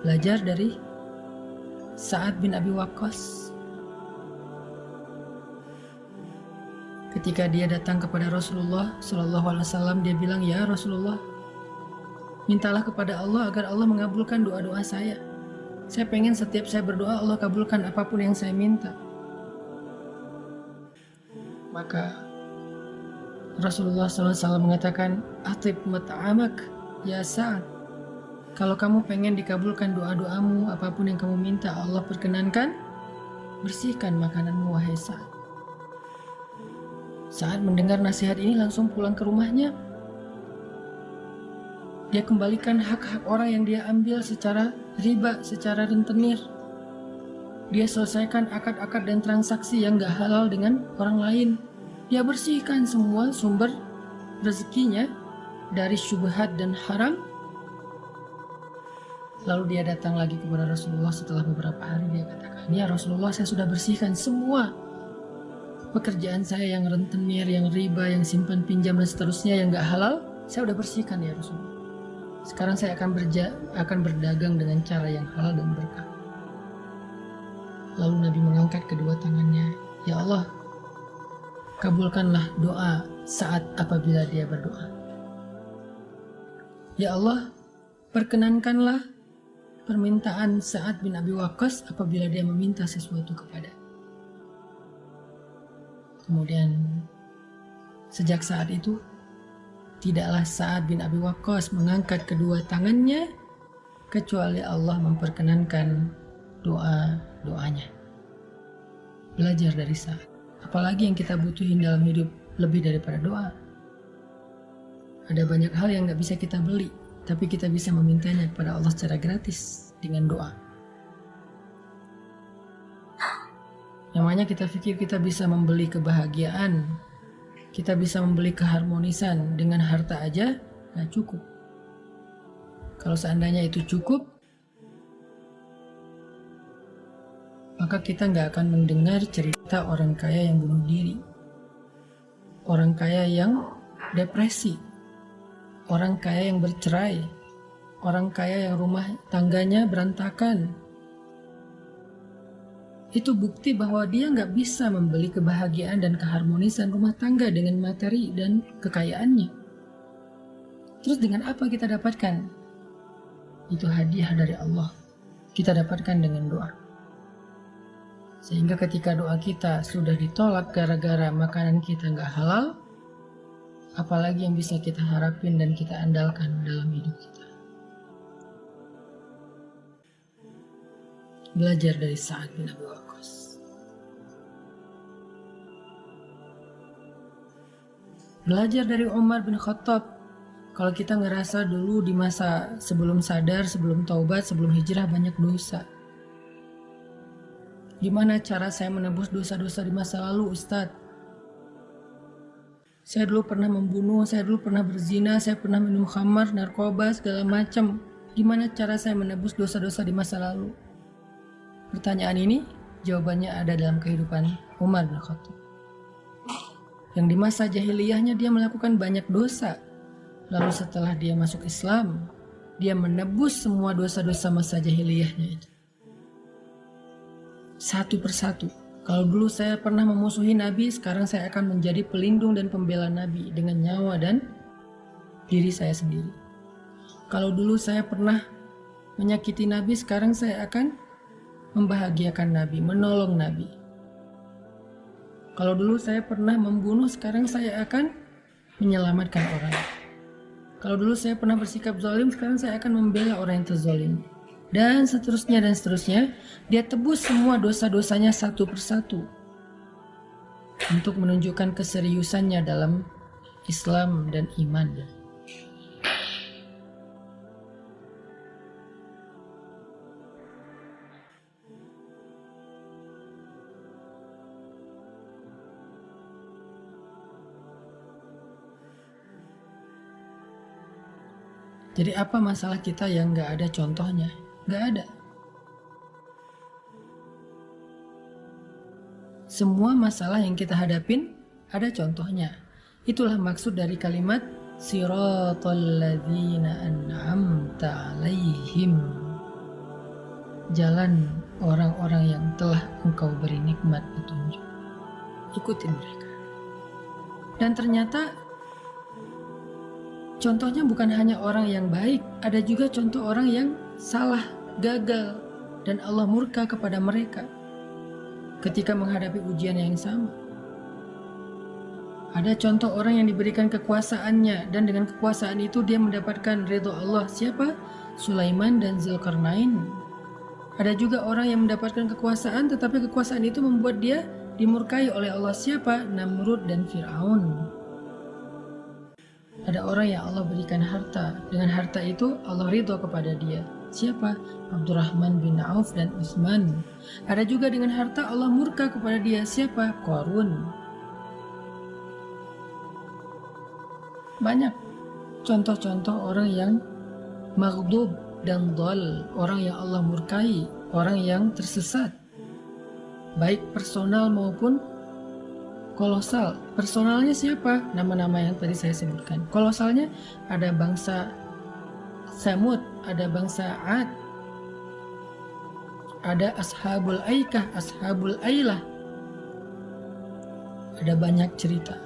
Belajar dari Sa'ad bin Abi Waqqas. Ketika dia datang kepada Rasulullah SAW, dia bilang, "Ya Rasulullah, mintalah kepada Allah agar Allah mengabulkan doa-doa saya. Saya pengen setiap saya berdoa Allah kabulkan apapun yang saya minta." Maka Rasulullah SAW mengatakan, "Atib mat'amak ya Sa'ad." Kalau kamu pengen dikabulkan doa-doamu, apapun yang kamu minta Allah perkenankan, bersihkan makananmu wahai Sa'ad. Saat mendengar nasihat ini langsung pulang ke rumahnya, Dia kembalikan hak-hak orang yang dia ambil secara riba, secara rentenir. Dia selesaikan akad-akad dan transaksi yang gak halal dengan orang lain. Dia bersihkan semua sumber rezekinya dari syubhat dan haram. Lalu dia datang lagi kepada Rasulullah setelah beberapa hari. Dia katakan, "Ya Rasulullah, saya sudah bersihkan semua pekerjaan saya yang rentenir, yang riba, yang simpan pinjam dan seterusnya yang gak halal. Saya sudah bersihkan ya Rasulullah. Sekarang saya akan berdagang dengan cara yang halal dan berkah." Lalu Nabi mengangkat kedua tangannya. "Ya Allah, kabulkanlah doa saat apabila dia berdoa. Ya Allah, perkenankanlah permintaan Sa'ad bin Abi Waqqas apabila dia meminta sesuatu kepada." Kemudian sejak saat itu tidaklah Sa'ad bin Abi Waqqas mengangkat kedua tangannya kecuali Allah memperkenankan doa-doanya. Belajar dari Sa'ad. Apalagi yang kita butuhin dalam hidup lebih daripada doa. Ada banyak hal yang gak bisa kita beli, tapi kita bisa memintanya kepada Allah secara gratis dengan doa. Namanya kita pikir kita bisa membeli kebahagiaan, kita bisa membeli keharmonisan dengan harta aja, gak cukup. Kalau seandainya itu cukup, maka kita nggak akan mendengar cerita orang kaya yang bunuh diri, orang kaya yang depresi, orang kaya yang bercerai, orang kaya yang rumah tangganya berantakan. Itu bukti bahwa dia nggak bisa membeli kebahagiaan dan keharmonisan rumah tangga dengan materi dan kekayaannya. Terus dengan apa kita dapatkan? Itu hadiah dari Allah. Kita dapatkan dengan doa. Sehingga ketika doa kita sudah ditolak gara-gara makanan kita nggak halal, apalagi yang bisa kita harapin dan kita andalkan dalam hidup kita. Belajar dari Sa'ad bin Abi Waqqas. Belajar dari Umar bin Khattab. Kalau kita ngerasa dulu di masa sebelum sadar, sebelum taubat, sebelum hijrah banyak dosa. Gimana cara saya menebus dosa-dosa di masa lalu, Ustadz? Saya dulu pernah membunuh, saya dulu pernah berzina, saya pernah minum khamar, narkoba, segala macam. Gimana cara saya menebus dosa-dosa di masa lalu? Pertanyaan ini jawabannya ada dalam kehidupan Umar bin Khattab. Yang di masa jahiliyahnya dia melakukan banyak dosa. Lalu setelah dia masuk Islam, dia menebus semua dosa-dosa masa jahiliyahnya itu. Satu persatu. Kalau dulu saya pernah memusuhi Nabi, sekarang saya akan menjadi pelindung dan pembela Nabi dengan nyawa dan diri saya sendiri. Kalau dulu saya pernah menyakiti Nabi, sekarang saya akan membahagiakan Nabi, menolong Nabi. Kalau dulu saya pernah membunuh, sekarang saya akan menyelamatkan orang. Kalau dulu saya pernah bersikap zalim, sekarang saya akan membela orang yang terzalim. Dan seterusnya dan seterusnya. Dia tebus semua dosa-dosanya satu persatu untuk menunjukkan keseriusannya dalam Islam dan iman. Jadi apa masalah kita yang gak ada contohnya? Gak ada. Semua masalah yang kita hadapin ada contohnya. Itulah maksud dari kalimat Siratal ladzina an'amta alaihim. Jalan orang-orang yang telah engkau beri nikmat petunjuk. Ikutin mereka. Dan ternyata contohnya bukan hanya orang yang baik, ada juga contoh orang yang salah, gagal, dan Allah murka kepada mereka ketika menghadapi ujian yang sama. Ada contoh orang yang diberikan kekuasaannya dan dengan kekuasaan itu dia mendapatkan ridho Allah. Siapa? Sulaiman dan Zulkarnain. Ada juga orang yang mendapatkan kekuasaan tetapi kekuasaan itu membuat dia dimurkai oleh Allah. Siapa? Namrud dan Fir'aun. Ada orang yang Allah berikan harta. Dengan harta itu Allah ridho kepada dia. Siapa? Abdurrahman bin Auf dan Utsman. Ada juga dengan harta Allah murka kepada dia. Siapa? Qarun. Banyak contoh-contoh orang yang maghdub dan dhal, orang yang Allah murkai, orang yang tersesat, baik personal maupun kolosal. Personalnya siapa? Nama-nama yang tadi saya sebutkan. Kolosalnya ada bangsa Samud, ada bangsa Ad, ada Ashabul Aikah, Ashabul Ailah. Ada banyak cerita.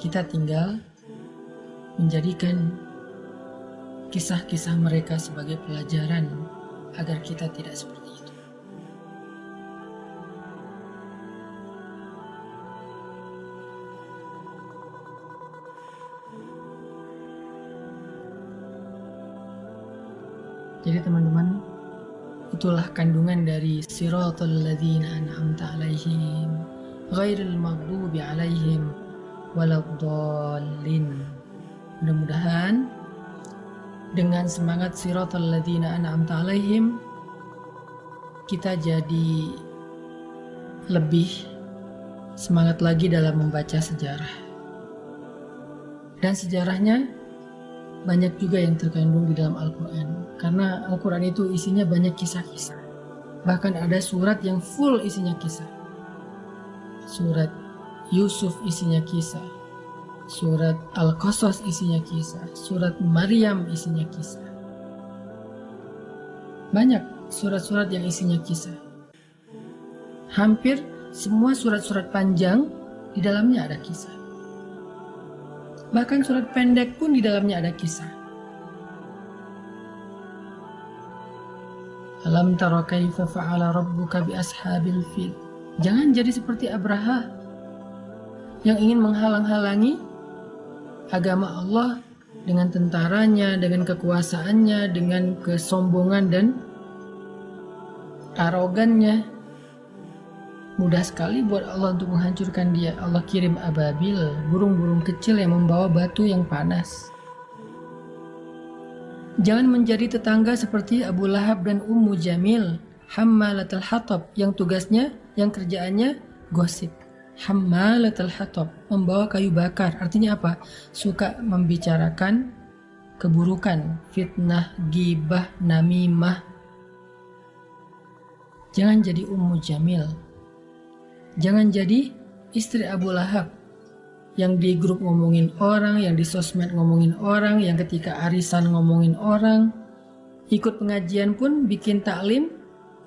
Kita tinggal menjadikan kisah-kisah mereka sebagai pelajaran agar kita tidak seperti itu. Jadi teman-teman, itulah kandungan dari siratal ladzina an'amta 'alaihim ghairil maghdubi 'alaihim waladdallin. Mudah-mudahan dengan semangat siratal ladzina an'amta 'alaihim kita jadi lebih semangat lagi dalam membaca sejarah. Dan sejarahnya banyak juga yang terkandung di dalam Al-Quran. Karena Al-Quran itu isinya banyak kisah-kisah. Bahkan ada surat yang full isinya kisah. Surat Yusuf isinya kisah. Surat Al-Qasas isinya kisah. Surat Maryam isinya kisah. Banyak surat-surat yang isinya kisah. Hampir semua surat-surat panjang di dalamnya ada kisah. Bahkan surat pendek pun di dalamnya ada kisah. Alam tara kaifa fa'ala rabbuka bi ashabil fil. Jangan jadi seperti Abraha yang ingin menghalang-halangi agama Allah dengan tentaranya, dengan kekuasaannya, dengan kesombongan dan arogannya. Mudah sekali buat Allah untuk menghancurkan dia. Allah kirim ababil, burung-burung kecil yang membawa batu yang panas. Jangan menjadi tetangga seperti Abu Lahab dan Ummu Jamil, hammalatul hatab, yang tugasnya, yang kerjaannya gosip. Hammalatul hatab, membawa kayu bakar. Artinya apa? Suka membicarakan keburukan, fitnah, gibah, namimah. Jangan jadi Ummu Jamil. Jangan jadi istri Abu Lahab yang di grup ngomongin orang, yang di sosmed ngomongin orang, yang ketika arisan ngomongin orang. Ikut pengajian pun bikin taklim,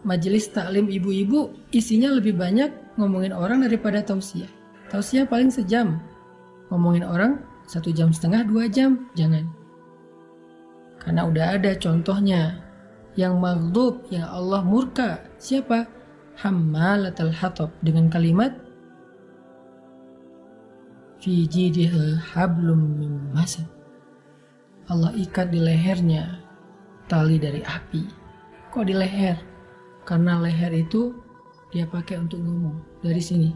majelis taklim ibu-ibu, isinya lebih banyak ngomongin orang daripada tausiah. Tausiah paling sejam, ngomongin orang 1,5 jam, 2 jam, jangan. Karena udah ada contohnya yang maghdub, yang Allah murka. Siapa? Hammalatul hatab, dengan kalimat fi jidha hablum min masad. Allah ikat di lehernya tali dari api. Kok di leher? Karena leher itu dia pakai untuk ngomong. Dari sini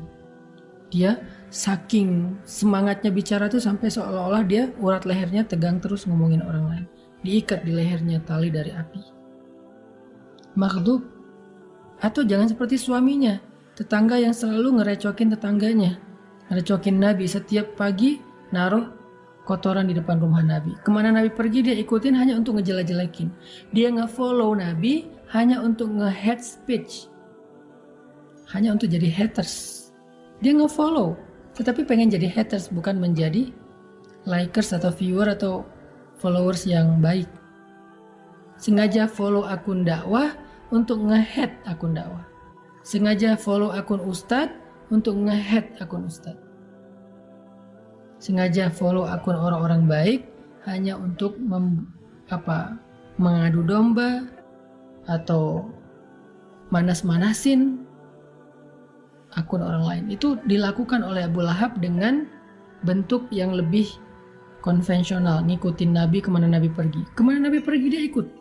dia saking semangatnya bicara tuh sampai seolah-olah dia urat lehernya tegang terus ngomongin orang lain. Diikat di lehernya tali dari api. Maghdub. Atau jangan seperti suaminya, tetangga yang selalu ngerecokin tetangganya. Ngerecokin Nabi setiap pagi, naruh kotoran di depan rumah Nabi. Kemana Nabi pergi dia ikutin hanya untuk ngejelek-jelekin. Dia nge-follow Nabi hanya untuk nge-hate speech. Hanya untuk jadi haters. Dia nge-follow, tetapi pengen jadi haters, bukan menjadi likers atau viewer atau followers yang baik. Sengaja follow akun dakwah untuk nge-hate akun dakwah. Sengaja follow akun ustadz untuk nge-hate akun ustadz. Sengaja follow akun orang-orang baik hanya untuk mengadu domba atau manas-manasin akun orang lain. Itu dilakukan oleh Abu Lahab dengan bentuk yang lebih konvensional, ngikutin Nabi kemana Nabi pergi. Kemana Nabi pergi dia ikut.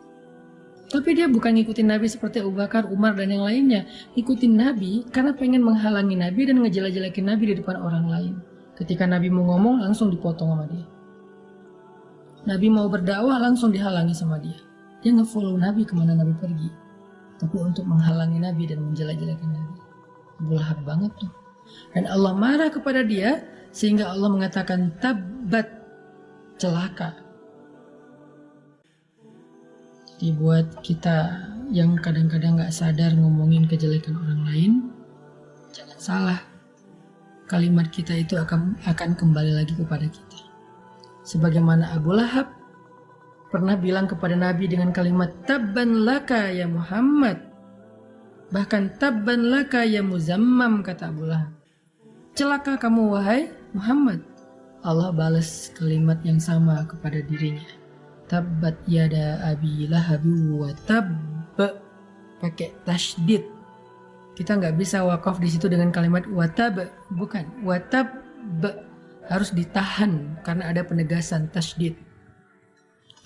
Tapi dia bukan ngikutin Nabi seperti Abu Bakar, Umar, dan yang lainnya. Ngikutin Nabi karena pengen menghalangi Nabi dan ngejelek-jelekin Nabi di depan orang lain. Ketika Nabi mau ngomong langsung dipotong sama dia. Nabi mau berdakwah langsung dihalangi sama dia. Dia nge-follow Nabi kemana Nabi pergi. Tapi untuk menghalangi Nabi dan menjelek-jelekan Nabi. Abu Lahab banget tuh. Dan Allah marah kepada dia sehingga Allah mengatakan tabbat, celaka. Jadi buat kita yang kadang-kadang gak sadar ngomongin kejelekan orang lain, jangan salah. Kalimat kita itu akan kembali lagi kepada kita. Sebagaimana Abu Lahab pernah bilang kepada Nabi dengan kalimat tabban laka ya Muhammad. Bahkan tabban laka ya Muzammam, kata Abu Lahab. Celaka kamu wahai Muhammad. Allah balas kalimat yang sama kepada dirinya. Tabbat yada abi lahabi wa tabb, pakai tasydid. Kita nggak bisa wakaf di situ dengan kalimat watab, bukan watab, harus ditahan karena ada penegasan tasydid.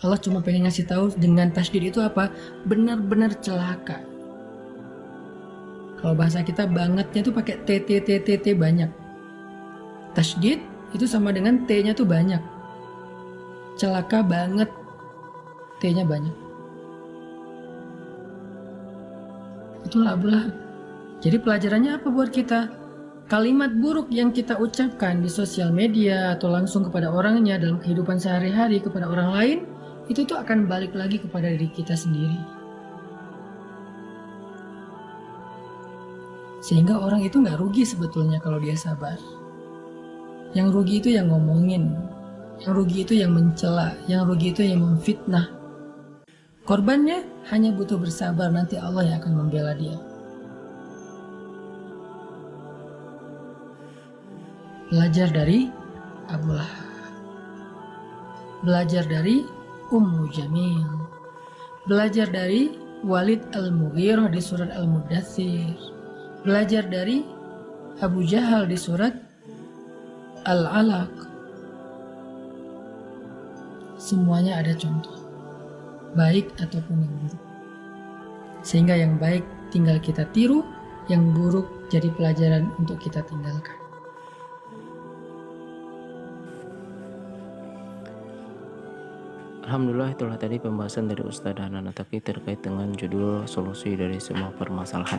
Allah cuma pengen ngasih tahu dengan tasydid itu apa? Benar-benar celaka. Kalau bahasa kita bangetnya tuh pakai t banyak. Tasydid itu sama dengan t-nya tuh banyak. Celaka banget, t-nya banyak. Itulah Abu Lahab. Jadi pelajarannya apa buat kita? Kalimat buruk yang kita ucapkan di sosial media atau langsung kepada orangnya dalam kehidupan sehari-hari kepada orang lain, itu tuh akan balik lagi kepada diri kita sendiri. Sehingga orang itu nggak rugi sebetulnya kalau dia sabar. Yang rugi itu yang ngomongin, yang rugi itu yang mencela, yang rugi itu yang memfitnah. Korbannya hanya butuh bersabar, nanti Allah yang akan membela dia. Belajar dari Abu Lahab. Belajar dari Ummu Jamil. Belajar dari Walid Al-Mughirah di surat Al-Mudaththir. Belajar dari Abu Jahal di surat Al-Alaq. Semuanya ada contoh, baik ataupun yang buruk. Sehingga yang baik tinggal kita tiru, yang buruk jadi pelajaran untuk kita tinggalkan. Alhamdulillah, itulah tadi pembahasan dari Ustadz Hanan Attaqi terkait dengan judul solusi dari semua permasalahan.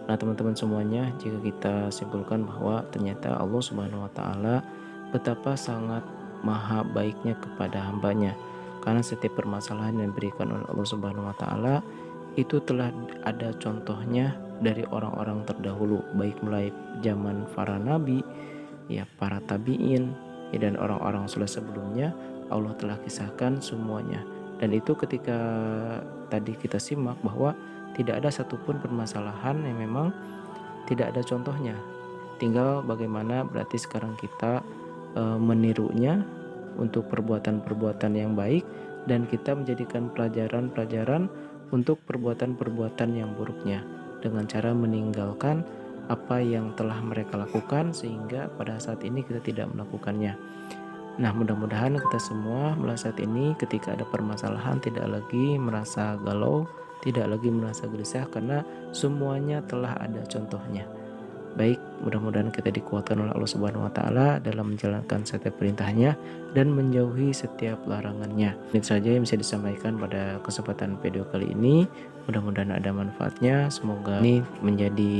Nah teman-teman semuanya, jika kita simpulkan bahwa ternyata Allah Subhanahu wa Ta'ala betapa sangat maha baiknya kepada hambanya, karena setiap permasalahan yang diberikan oleh Allah Subhanahu wa Ta'ala itu telah ada contohnya dari orang-orang terdahulu, baik mulai zaman para nabi, ya para tabi'in, ya, dan orang-orang sebelumnya. Allah telah kisahkan semuanya. Dan itu ketika tadi kita simak bahwa tidak ada satupun permasalahan yang memang tidak ada contohnya. Tinggal bagaimana berarti sekarang kita menirunya untuk perbuatan-perbuatan yang baik, dan kita menjadikan pelajaran-pelajaran untuk perbuatan-perbuatan yang buruknya dengan cara meninggalkan apa yang telah mereka lakukan sehingga pada saat ini kita tidak melakukannya. Nah mudah-mudahan kita semua mulai saat ini ketika ada permasalahan tidak lagi merasa galau, tidak lagi merasa gelisah, karena semuanya telah ada contohnya. Baik, mudah-mudahan kita dikuatkan oleh Allah Subhanahu wa Ta'ala dalam menjalankan setiap perintahnya dan menjauhi setiap larangannya. Ini saja yang bisa disampaikan pada kesempatan video kali ini. Mudah-mudahan ada manfaatnya. Semoga ini menjadi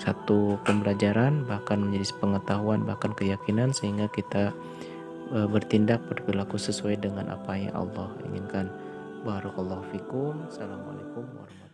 satu pembelajaran, bahkan menjadi pengetahuan, bahkan keyakinan, sehingga kita bertindak berperilaku sesuai dengan apa yang Allah inginkan. Barakallahu fikum. Assalamualaikum warahmatullahi wabarakatuh.